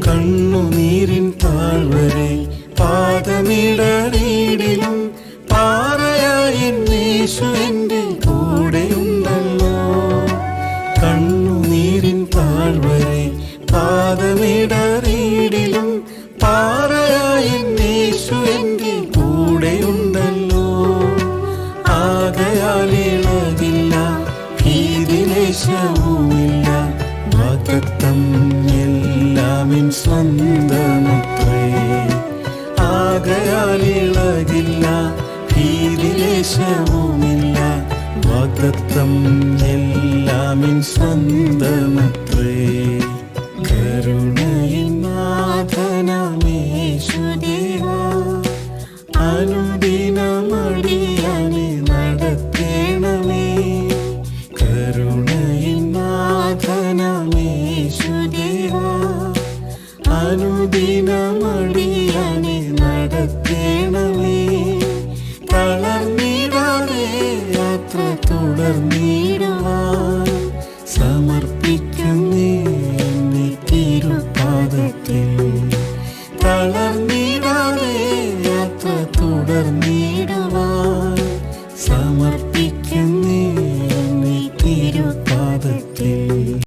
കണ്ണുനീരിൻ താഴ്വരെ പാദമിടറിയിടിലും പാറയായി യേശു എൻ്റെ കൂടെയുണ്ടല്ലോ. കണ്ണുനീരിൻ താഴ്വരെ പാദമിടറിയിടിലും പാറയായി യേശു എൻ്റെ കൂടെയുണ്ടല്ലോ. ആകയാൽ ഇളകില്ല, ഭീതിലേശവുമില്ല, വാഗ്ദത്തം എല്ലാമിൻ സ്വന്തമത്രേ. ആകയാൽ ഇളകില്ല, ഭീതിലേശവുമില്ല, വാഗ്ദത്തം എല്ലാമിൻ സ്വന്തമത്രേ. കരുണയിൻ നാഥനാമേശുദേവാ, അനുദിനമടിയാനെ നടത്തേണമേ. കരുണയിൻ നാഥനാമേശുദേവാ, അനുദിനമടിയാനെ നടത്തേണമേ. തളർന്നിടാതെ യാത്ര തുടർന്നിടുവാൻ സമർപ്പിക്കുന്നേ എന്നെ തിരുപാദത്തിൽ. തളർന്നിടാതെ യാത്ര തുടർന്നി